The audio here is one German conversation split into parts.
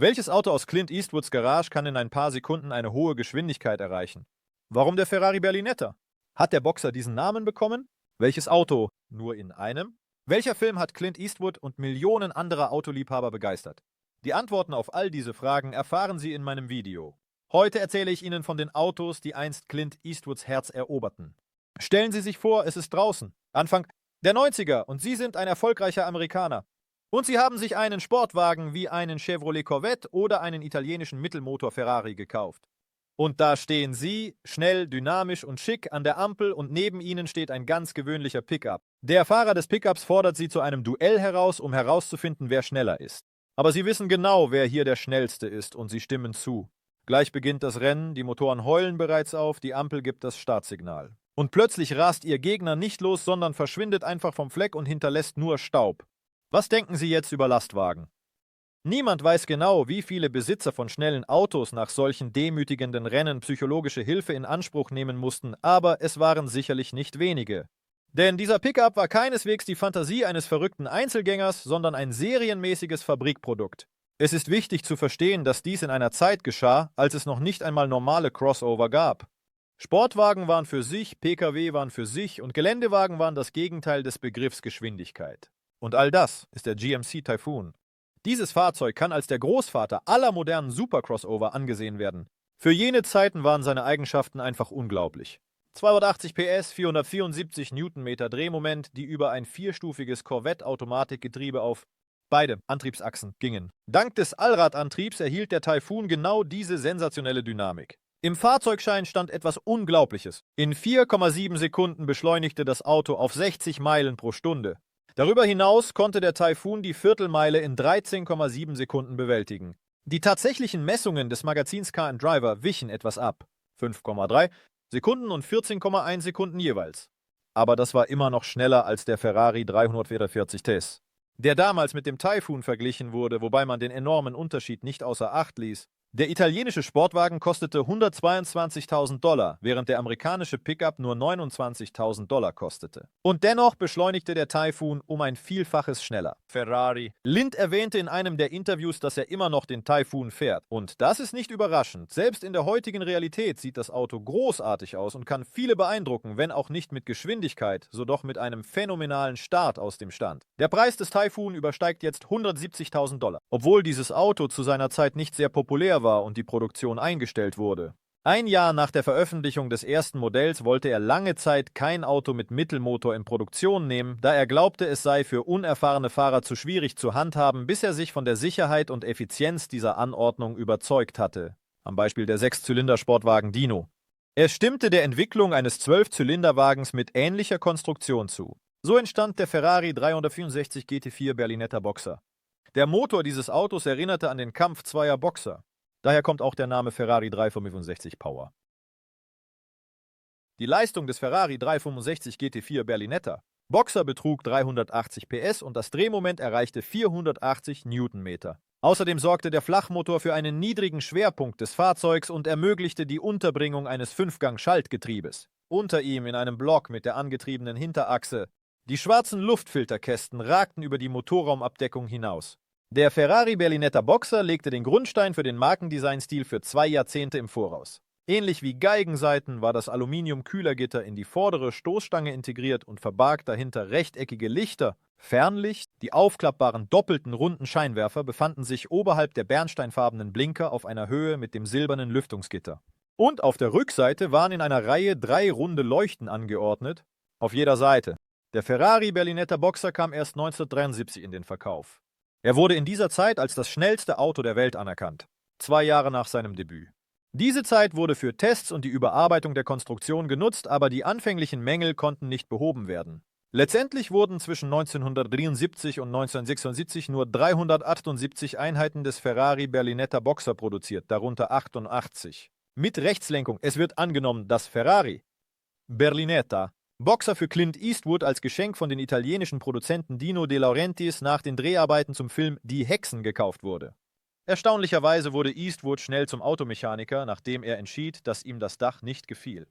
Welches Auto aus Clint Eastwoods Garage kann in ein paar Sekunden eine hohe Geschwindigkeit erreichen? Warum der Ferrari Berlinetta? Hat der Boxer diesen Namen bekommen? Welches Auto nur in einem? Welcher Film hat Clint Eastwood und Millionen anderer Autoliebhaber begeistert? Die Antworten auf all diese Fragen erfahren Sie in meinem Video. Heute erzähle ich Ihnen von den Autos, die einst Clint Eastwoods Herz eroberten. Stellen Sie sich vor, es ist draußen, Anfang der 90er, und Sie sind ein erfolgreicher Amerikaner. Und Sie haben sich einen Sportwagen wie einen Chevrolet Corvette oder einen italienischen Mittelmotor Ferrari gekauft. Und da stehen Sie, schnell, dynamisch und schick, an der Ampel und neben Ihnen steht ein ganz gewöhnlicher Pickup. Der Fahrer des Pickups fordert Sie zu einem Duell heraus, um herauszufinden, wer schneller ist. Aber Sie wissen genau, wer hier der Schnellste ist, und Sie stimmen zu. Gleich beginnt das Rennen, die Motoren heulen bereits auf, die Ampel gibt das Startsignal. Und plötzlich rast Ihr Gegner nicht los, sondern verschwindet einfach vom Fleck und hinterlässt nur Staub. Was denken Sie jetzt über Lastwagen? Niemand weiß genau, wie viele Besitzer von schnellen Autos nach solchen demütigenden Rennen psychologische Hilfe in Anspruch nehmen mussten, aber es waren sicherlich nicht wenige. Denn dieser Pickup war keineswegs die Fantasie eines verrückten Einzelgängers, sondern ein serienmäßiges Fabrikprodukt. Es ist wichtig zu verstehen, dass dies in einer Zeit geschah, als es noch nicht einmal normale Crossover gab. Sportwagen waren für sich, Pkw waren für sich und Geländewagen waren das Gegenteil des Begriffs Geschwindigkeit. Und all das ist der GMC Typhoon. Dieses Fahrzeug kann als der Großvater aller modernen Supercrossover angesehen werden. Für jene Zeiten waren seine Eigenschaften einfach unglaublich. 280 PS, 474 Newtonmeter Drehmoment, die über ein vierstufiges Corvette-Automatikgetriebe auf beide Antriebsachsen gingen. Dank des Allradantriebs erhielt der Typhoon genau diese sensationelle Dynamik. Im Fahrzeugschein stand etwas Unglaubliches. In 4,7 Sekunden beschleunigte das Auto auf 60 Meilen pro Stunde. Darüber hinaus konnte der Typhoon die Viertelmeile in 13,7 Sekunden bewältigen. Die tatsächlichen Messungen des Magazins Car & Driver wichen etwas ab. 5,3 Sekunden und 14,1 Sekunden jeweils. Aber das war immer noch schneller als der Ferrari 344 TES, der damals mit dem Typhoon verglichen wurde, wobei man den enormen Unterschied nicht außer Acht ließ. Der italienische Sportwagen kostete $122.000, während der amerikanische Pickup nur $29.000 kostete. Und dennoch beschleunigte der Typhoon um ein Vielfaches schneller. Ferrari. Lind erwähnte in einem der Interviews, dass er immer noch den Typhoon fährt. Und das ist nicht überraschend. Selbst in der heutigen Realität sieht das Auto großartig aus und kann viele beeindrucken, wenn auch nicht mit Geschwindigkeit, so doch mit einem phänomenalen Start aus dem Stand. Der Preis des Typhoon übersteigt jetzt $170.000, obwohl dieses Auto zu seiner Zeit nicht sehr populär war und die Produktion eingestellt wurde. Ein Jahr nach der Veröffentlichung des ersten Modells wollte er lange Zeit kein Auto mit Mittelmotor in Produktion nehmen, da er glaubte, es sei für unerfahrene Fahrer zu schwierig zu handhaben, bis er sich von der Sicherheit und Effizienz dieser Anordnung überzeugt hatte. Am Beispiel der 6-Zylinder-Sportwagen Dino. Er stimmte der Entwicklung eines 12-Zylinderwagens mit ähnlicher Konstruktion zu. So entstand der Ferrari 364 GT4 Berlinetta Boxer. Der Motor dieses Autos erinnerte an den Kampf zweier Boxer. Daher kommt auch der Name Ferrari 365 Power. Die Leistung des Ferrari 365 GT4 Berlinetta Boxer betrug 380 PS und das Drehmoment erreichte 480 Newtonmeter. Außerdem sorgte der Flachmotor für einen niedrigen Schwerpunkt des Fahrzeugs und ermöglichte die Unterbringung eines 5-Gang-Schaltgetriebes. Unter ihm in einem Block mit der angetriebenen Hinterachse. Die schwarzen Luftfilterkästen ragten über die Motorraumabdeckung hinaus. Der Ferrari Berlinetta Boxer legte den Grundstein für den Markendesignstil für 2 Jahrzehnte im Voraus. Ähnlich wie Geigensaiten war das Aluminium-Kühlergitter in die vordere Stoßstange integriert und verbarg dahinter rechteckige Lichter. Fernlicht, die aufklappbaren doppelten runden Scheinwerfer befanden sich oberhalb der bernsteinfarbenen Blinker auf einer Höhe mit dem silbernen Lüftungsgitter. Und auf der Rückseite waren in einer Reihe 3 runde Leuchten angeordnet, auf jeder Seite. Der Ferrari Berlinetta Boxer kam erst 1973 in den Verkauf. Er wurde in dieser Zeit als das schnellste Auto der Welt anerkannt, 2 Jahre nach seinem Debüt. Diese Zeit wurde für Tests und die Überarbeitung der Konstruktion genutzt, aber die anfänglichen Mängel konnten nicht behoben werden. Letztendlich wurden zwischen 1973 und 1976 nur 378 Einheiten des Ferrari Berlinetta Boxer produziert, darunter 88. Mit Rechtslenkung. Es wird angenommen, dass Ferrari Berlinetta Boxer für Clint Eastwood als Geschenk von den italienischen Produzenten Dino De Laurentiis nach den Dreharbeiten zum Film Die Hexen gekauft wurde. Erstaunlicherweise wurde Eastwood schnell zum Automechaniker, nachdem er entschied, dass ihm das Dach nicht gefiel.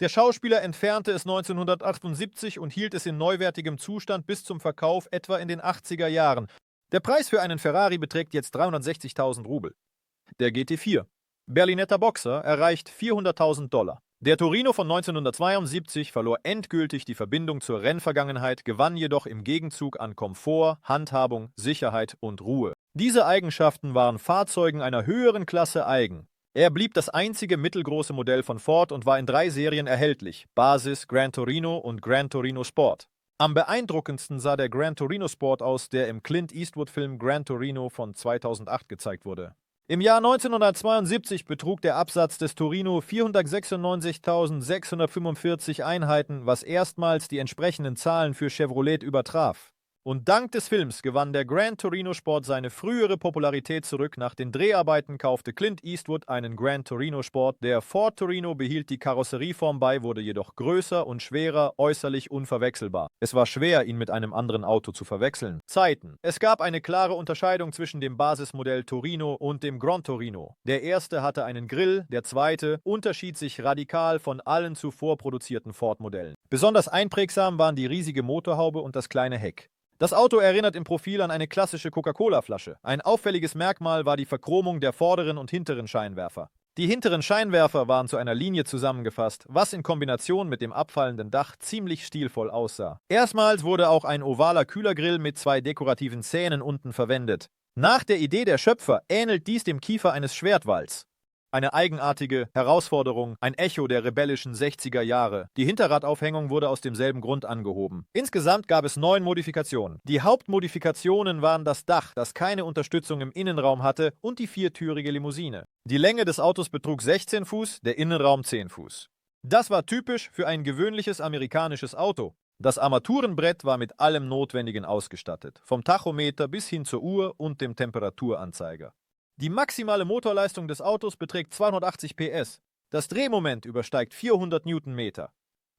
Der Schauspieler entfernte es 1978 und hielt es in neuwertigem Zustand bis zum Verkauf etwa in den 80er Jahren. Der Preis für einen Ferrari beträgt jetzt 360.000 Rubel. Der GT4 Berlinetta Boxer erreicht 400.000 Dollar. Der Torino von 1972 verlor endgültig die Verbindung zur Rennvergangenheit, gewann jedoch im Gegenzug an Komfort, Handhabung, Sicherheit und Ruhe. Diese Eigenschaften waren Fahrzeugen einer höheren Klasse eigen. Er blieb das einzige mittelgroße Modell von Ford und war in 3 Serien erhältlich: Basis, Gran Torino und Gran Torino Sport. Am beeindruckendsten sah der Gran Torino Sport aus, der im Clint Eastwood-Film Gran Torino von 2008 gezeigt wurde. Im Jahr 1972 betrug der Absatz des Torino 496.645 Einheiten, was erstmals die entsprechenden Zahlen für Chevrolet übertraf. Und dank des Films gewann der Gran Torino Sport seine frühere Popularität zurück. Nach den Dreharbeiten kaufte Clint Eastwood einen Gran Torino Sport. Der Ford Torino behielt die Karosserieform bei, wurde jedoch größer und schwerer, äußerlich unverwechselbar. Es war schwer, ihn mit einem anderen Auto zu verwechseln. Zeiten. Es gab eine klare Unterscheidung zwischen dem Basismodell Torino und dem Gran Torino. Der erste hatte einen Grill, der zweite unterschied sich radikal von allen zuvor produzierten Ford-Modellen. Besonders einprägsam waren die riesige Motorhaube und das kleine Heck. Das Auto erinnert im Profil an eine klassische Coca-Cola-Flasche. Ein auffälliges Merkmal war die Verchromung der vorderen und hinteren Scheinwerfer. Die hinteren Scheinwerfer waren zu einer Linie zusammengefasst, was in Kombination mit dem abfallenden Dach ziemlich stilvoll aussah. Erstmals wurde auch ein ovaler Kühlergrill mit 2 dekorativen Zähnen unten verwendet. Nach der Idee der Schöpfer ähnelt dies dem Kiefer eines Schwertwalls. Eine eigenartige Herausforderung, ein Echo der rebellischen 60er Jahre. Die Hinterradaufhängung wurde aus demselben Grund angehoben. Insgesamt gab es 9 Modifikationen. Die Hauptmodifikationen waren das Dach, das keine Unterstützung im Innenraum hatte, und die viertürige Limousine. Die Länge des Autos betrug 16 Fuß, der Innenraum 10 Fuß. Das war typisch für ein gewöhnliches amerikanisches Auto. Das Armaturenbrett war mit allem Notwendigen ausgestattet, vom Tachometer bis hin zur Uhr und dem Temperaturanzeiger. Die maximale Motorleistung des Autos beträgt 280 PS. Das Drehmoment übersteigt 400 Newtonmeter.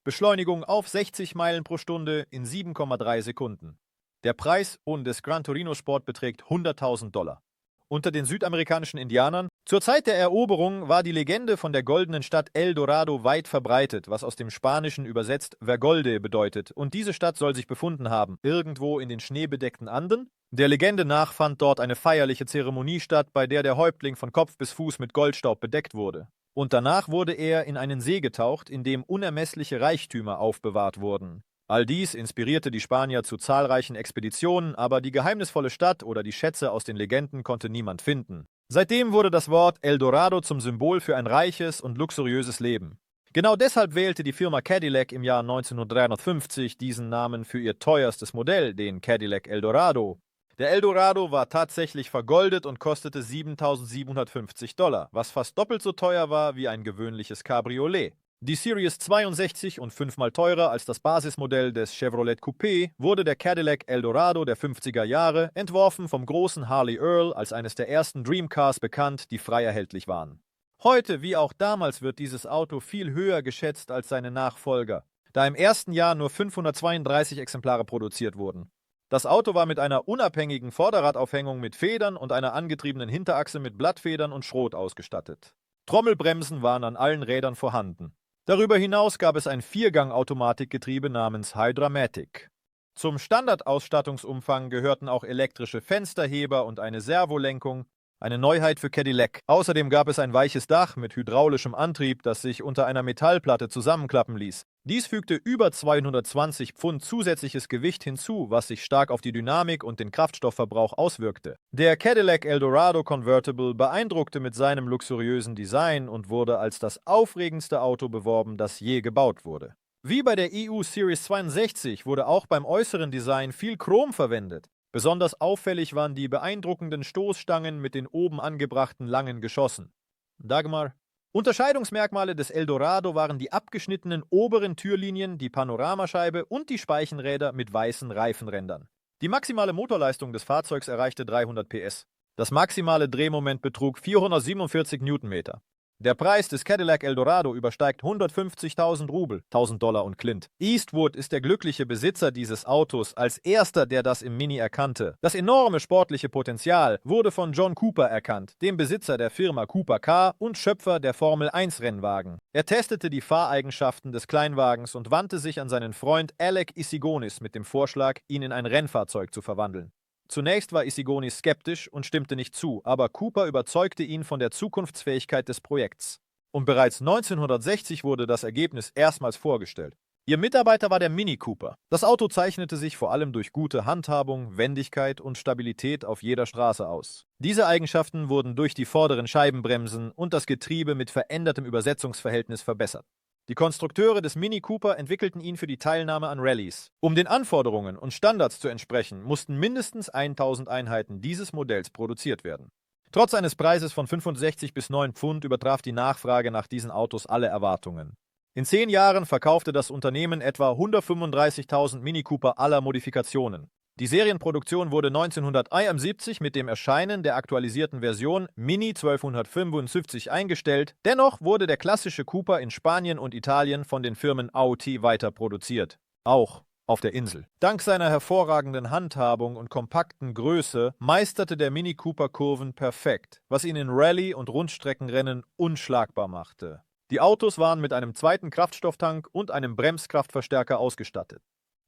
Beschleunigung auf 60 Meilen pro Stunde in 7,3 Sekunden. Der Preis des Gran Torino Sport beträgt 100.000 Dollar. Unter den südamerikanischen Indianern. Zur Zeit der Eroberung war die Legende von der goldenen Stadt El Dorado weit verbreitet, was aus dem Spanischen übersetzt Vergolde bedeutet, und diese Stadt soll sich befunden haben, irgendwo in den schneebedeckten Anden. Der Legende nach fand dort eine feierliche Zeremonie statt, bei der der Häuptling von Kopf bis Fuß mit Goldstaub bedeckt wurde. Und danach wurde er in einen See getaucht, in dem unermessliche Reichtümer aufbewahrt wurden. All dies inspirierte die Spanier zu zahlreichen Expeditionen, aber die geheimnisvolle Stadt oder die Schätze aus den Legenden konnte niemand finden. Seitdem wurde das Wort El Dorado zum Symbol für ein reiches und luxuriöses Leben. Genau deshalb wählte die Firma Cadillac im Jahr 1953 diesen Namen für ihr teuerstes Modell, den Cadillac Eldorado. Der Eldorado war tatsächlich vergoldet und kostete 7.750 Dollar, was fast doppelt so teuer war wie ein gewöhnliches Cabriolet. Die Series 62 und 5-mal teurer als das Basismodell des Chevrolet Coupé wurde der Cadillac Eldorado der 50er Jahre, entworfen vom großen Harley Earl, als eines der ersten Dreamcars bekannt, die frei erhältlich waren. Heute wie auch damals wird dieses Auto viel höher geschätzt als seine Nachfolger, da im ersten Jahr nur 532 Exemplare produziert wurden. Das Auto war mit einer unabhängigen Vorderradaufhängung mit Federn und einer angetriebenen Hinterachse mit Blattfedern und Schrot ausgestattet. Trommelbremsen waren an allen Rädern vorhanden. Darüber hinaus gab es ein 4-Gang-Automatikgetriebe namens Hydramatic. Zum Standardausstattungsumfang gehörten auch elektrische Fensterheber und eine Servolenkung, eine Neuheit für Cadillac. Außerdem gab es ein weiches Dach mit hydraulischem Antrieb, das sich unter einer Metallplatte zusammenklappen ließ. Dies fügte über 220 Pfund zusätzliches Gewicht hinzu, was sich stark auf die Dynamik und den Kraftstoffverbrauch auswirkte. Der Cadillac Eldorado Convertible beeindruckte mit seinem luxuriösen Design und wurde als das aufregendste Auto beworben, das je gebaut wurde. Wie bei der EU Series 62 wurde auch beim äußeren Design viel Chrom verwendet. Besonders auffällig waren die beeindruckenden Stoßstangen mit den oben angebrachten langen Geschossen. Dagmar. Unterscheidungsmerkmale des Eldorado waren die abgeschnittenen oberen Türlinien, die Panoramascheibe und die Speichenräder mit weißen Reifenrändern. Die maximale Motorleistung des Fahrzeugs erreichte 300 PS. Das maximale Drehmoment betrug 447 Newtonmeter. Der Preis des Cadillac Eldorado übersteigt 150.000 Rubel, 1.000 Dollar und Clint. Eastwood ist der glückliche Besitzer dieses Autos, als erster, der das im Mini erkannte. Das enorme sportliche Potenzial wurde von John Cooper erkannt, dem Besitzer der Firma Cooper Car und Schöpfer der Formel-1-Rennwagen. Er testete die Fahreigenschaften des Kleinwagens und wandte sich an seinen Freund Alec Issigonis mit dem Vorschlag, ihn in ein Rennfahrzeug zu verwandeln. Zunächst war Isigoni skeptisch und stimmte nicht zu, aber Cooper überzeugte ihn von der Zukunftsfähigkeit des Projekts. Und bereits 1960 wurde das Ergebnis erstmals vorgestellt. Ihr Mitarbeiter war der Mini Cooper. Das Auto zeichnete sich vor allem durch gute Handhabung, Wendigkeit und Stabilität auf jeder Straße aus. Diese Eigenschaften wurden durch die vorderen Scheibenbremsen und das Getriebe mit verändertem Übersetzungsverhältnis verbessert. Die Konstrukteure des Mini Cooper entwickelten ihn für die Teilnahme an Rallyes. Um den Anforderungen und Standards zu entsprechen, mussten mindestens 1000 Einheiten dieses Modells produziert werden. Trotz eines Preises von 65 bis 9 Pfund übertraf die Nachfrage nach diesen Autos alle Erwartungen. In 10 Jahren verkaufte das Unternehmen etwa 135.000 Mini Cooper aller Modifikationen. Die Serienproduktion wurde 1971 mit dem Erscheinen der aktualisierten Version Mini 1275 eingestellt, dennoch wurde der klassische Cooper in Spanien und Italien von den Firmen AOT weiter produziert. Auch auf der Insel. Dank seiner hervorragenden Handhabung und kompakten Größe meisterte der Mini Cooper Kurven perfekt, was ihn in Rallye- und Rundstreckenrennen unschlagbar machte. Die Autos waren mit einem zweiten Kraftstofftank und einem Bremskraftverstärker ausgestattet.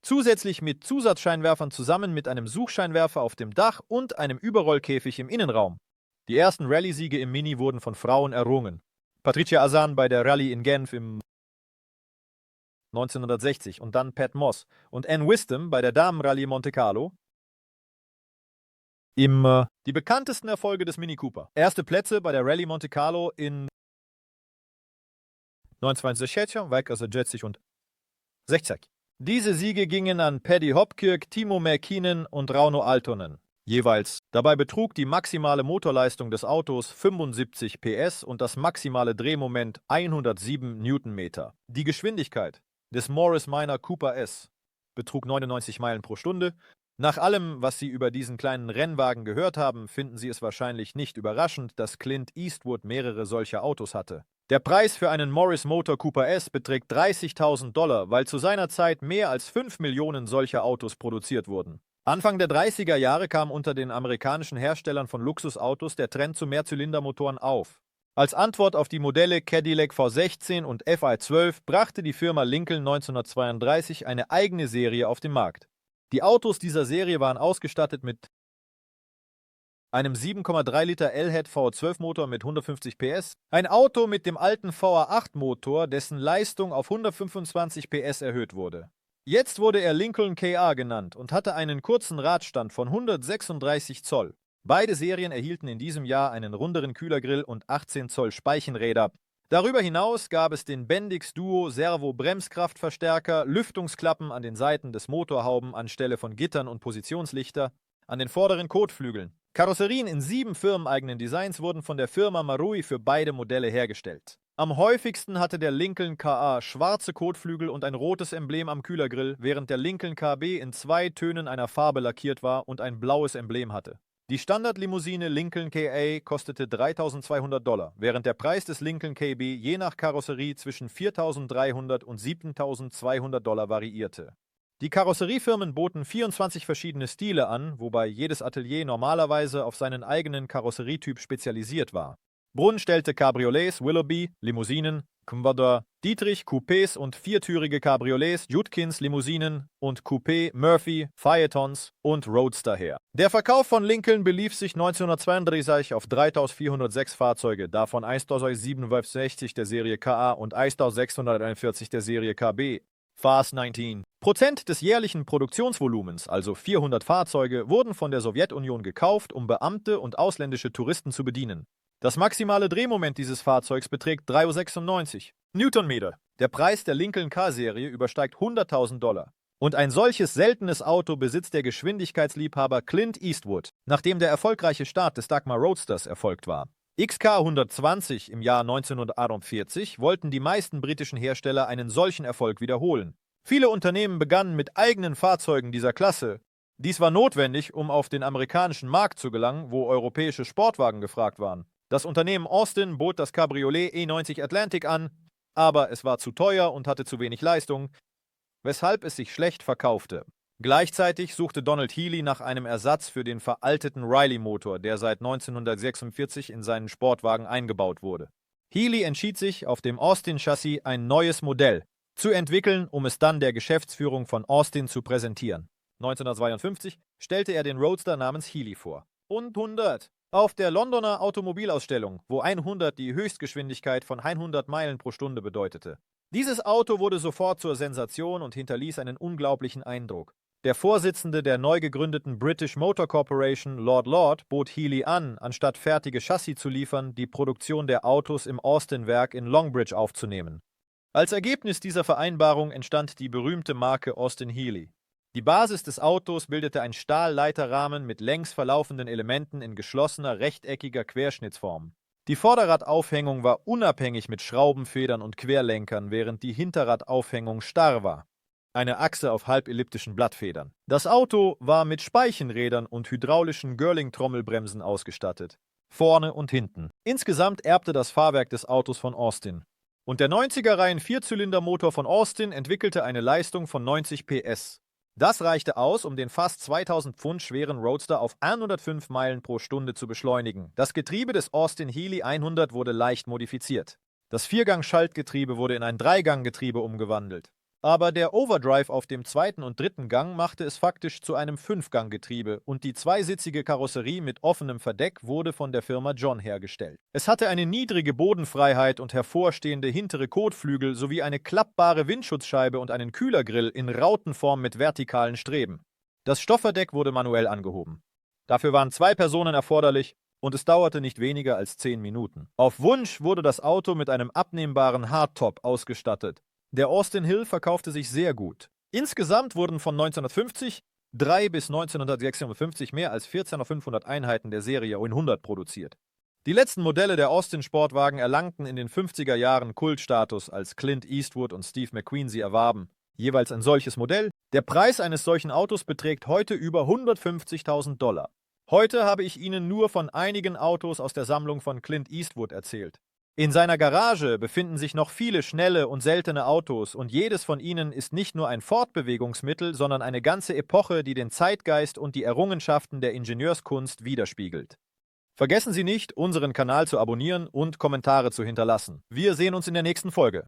Zusätzlich mit Zusatzscheinwerfern zusammen mit einem Suchscheinwerfer auf dem Dach und einem Überrollkäfig im Innenraum. Die ersten Rallye-Siege im Mini wurden von Frauen errungen. Patricia Azan bei der Rallye in Genf im 1960 und dann Pat Moss und Ann Wisdom bei der Damenrallye Monte Carlo. Die bekanntesten Erfolge des Mini Cooper. Erste Plätze bei der Rallye Monte Carlo in 1960 und 60. Diese Siege gingen an Paddy Hopkirk, Timo Mäkinen und Rauno Aaltonen. Jeweils. Dabei betrug die maximale Motorleistung des Autos 75 PS und das maximale Drehmoment 107 Newtonmeter. Die Geschwindigkeit des Morris Minor Cooper S betrug 99 Meilen pro Stunde. Nach allem, was Sie über diesen kleinen Rennwagen gehört haben, finden Sie es wahrscheinlich nicht überraschend, dass Clint Eastwood mehrere solcher Autos hatte. Der Preis für einen Morris Motor Cooper S beträgt $30.000, weil zu seiner Zeit mehr als 5 Millionen solcher Autos produziert wurden. Anfang der 30er Jahre kam unter den amerikanischen Herstellern von Luxusautos der Trend zu Mehrzylindermotoren auf. Als Antwort auf die Modelle Cadillac V16 und FI12 brachte die Firma Lincoln 1932 eine eigene Serie auf den Markt. Die Autos dieser Serie waren ausgestattet mit einem 7,3 Liter L-Head V12-Motor mit 150 PS, ein Auto mit dem alten VA8-Motor, dessen Leistung auf 125 PS erhöht wurde. Jetzt wurde er Lincoln KA genannt und hatte einen kurzen Radstand von 136 Zoll. Beide Serien erhielten in diesem Jahr einen runderen Kühlergrill und 18 Zoll Speichenräder. Darüber hinaus gab es den Bendix Duo Servo Bremskraftverstärker, Lüftungsklappen an den Seiten des Motorhauben anstelle von Gittern und Positionslichter, an den vorderen Kotflügeln. Karosserien in 7 firmeneigenen Designs wurden von der Firma Marui für beide Modelle hergestellt. Am häufigsten hatte der Lincoln KA schwarze Kotflügel und ein rotes Emblem am Kühlergrill, während der Lincoln KB in 2 Tönen einer Farbe lackiert war und ein blaues Emblem hatte. Die Standardlimousine Lincoln KA kostete $3.200, während der Preis des Lincoln KB je nach Karosserie zwischen $4.300 und $7.200 variierte. Die Karosseriefirmen boten 24 verschiedene Stile an, wobei jedes Atelier normalerweise auf seinen eigenen Karosserietyp spezialisiert war. Brunn stellte Cabriolets, Willoughby, Limousinen, Commodore, Dietrich, Coupés und viertürige Cabriolets, Judkins, Limousinen und Coupé, Murphy, Phaetons und Roadster her. Der Verkauf von Lincoln belief sich 1932 auf 3.406 Fahrzeuge, davon 1.760 der Serie KA und 1.641 der Serie KB. Fast 19. Prozent des jährlichen Produktionsvolumens, also 400 Fahrzeuge, wurden von der Sowjetunion gekauft, um Beamte und ausländische Touristen zu bedienen. Das maximale Drehmoment dieses Fahrzeugs beträgt 3,96 Newtonmeter. Der Preis der Lincoln K-Serie übersteigt $100.000. Und ein solches seltenes Auto besitzt der Geschwindigkeitsliebhaber Clint Eastwood, nachdem der erfolgreiche Start des Dagmar Roadsters erfolgt war. XK 120 im Jahr 1948 wollten die meisten britischen Hersteller einen solchen Erfolg wiederholen. Viele Unternehmen begannen mit eigenen Fahrzeugen dieser Klasse. Dies war notwendig, um auf den amerikanischen Markt zu gelangen, wo europäische Sportwagen gefragt waren. Das Unternehmen Austin bot das Cabriolet E90 Atlantic an, aber es war zu teuer und hatte zu wenig Leistung, weshalb es sich schlecht verkaufte. Gleichzeitig suchte Donald Healey nach einem Ersatz für den veralteten Riley-Motor, der seit 1946 in seinen Sportwagen eingebaut wurde. Healey entschied sich, auf dem Austin-Chassis ein neues Modell zu entwickeln, um es dann der Geschäftsführung von Austin zu präsentieren. 1952 stellte er den Roadster namens Healey vor. Und 100. Auf der Londoner Automobilausstellung, wo 100 die Höchstgeschwindigkeit von 100 Meilen pro Stunde bedeutete. Dieses Auto wurde sofort zur Sensation und hinterließ einen unglaublichen Eindruck. Der Vorsitzende der neu gegründeten British Motor Corporation, Lord Lord, bot Healey an, anstatt fertige Chassis zu liefern, die Produktion der Autos im Austin-Werk in Longbridge aufzunehmen. Als Ergebnis dieser Vereinbarung entstand die berühmte Marke Austin Healey. Die Basis des Autos bildete ein Stahlleiterrahmen mit längs verlaufenden Elementen in geschlossener, rechteckiger Querschnittsform. Die Vorderradaufhängung war unabhängig mit Schraubenfedern und Querlenkern, während die Hinterradaufhängung starr war. Eine Achse auf halbelliptischen Blattfedern. Das Auto war mit Speichenrädern und hydraulischen Girling-Trommelbremsen ausgestattet. Vorne und hinten. Insgesamt erbte das Fahrwerk des Autos von Austin. Und der 90er-Reihen-Vierzylindermotor von Austin entwickelte eine Leistung von 90 PS. Das reichte aus, um den fast 2000 Pfund schweren Roadster auf 105 Meilen pro Stunde zu beschleunigen. Das Getriebe des Austin Healey 100 wurde leicht modifiziert. Das Viergang-Schaltgetriebe wurde in ein Dreiganggetriebe umgewandelt. Aber der Overdrive auf dem zweiten und dritten Gang machte es faktisch zu einem Fünfganggetriebe und die zweisitzige Karosserie mit offenem Verdeck wurde von der Firma John hergestellt. Es hatte eine niedrige Bodenfreiheit und hervorstehende hintere Kotflügel sowie eine klappbare Windschutzscheibe und einen Kühlergrill in Rautenform mit vertikalen Streben. Das Stoffverdeck wurde manuell angehoben. Dafür waren 2 Personen erforderlich und es dauerte nicht weniger als 10 Minuten. Auf Wunsch wurde das Auto mit einem abnehmbaren Hardtop ausgestattet. Der Austin Hill verkaufte sich sehr gut. Insgesamt wurden von 1950 bis 1956 mehr als 14.500 Einheiten der Serie 100 produziert. Die letzten Modelle der Austin-Sportwagen erlangten in den 50er Jahren Kultstatus, als Clint Eastwood und Steve McQueen sie erwarben. Jeweils ein solches Modell. Der Preis eines solchen Autos beträgt heute über $150.000. Heute habe ich Ihnen nur von einigen Autos aus der Sammlung von Clint Eastwood erzählt. In seiner Garage befinden sich noch viele schnelle und seltene Autos und jedes von ihnen ist nicht nur ein Fortbewegungsmittel, sondern eine ganze Epoche, die den Zeitgeist und die Errungenschaften der Ingenieurskunst widerspiegelt. Vergessen Sie nicht, unseren Kanal zu abonnieren und Kommentare zu hinterlassen. Wir sehen uns in der nächsten Folge.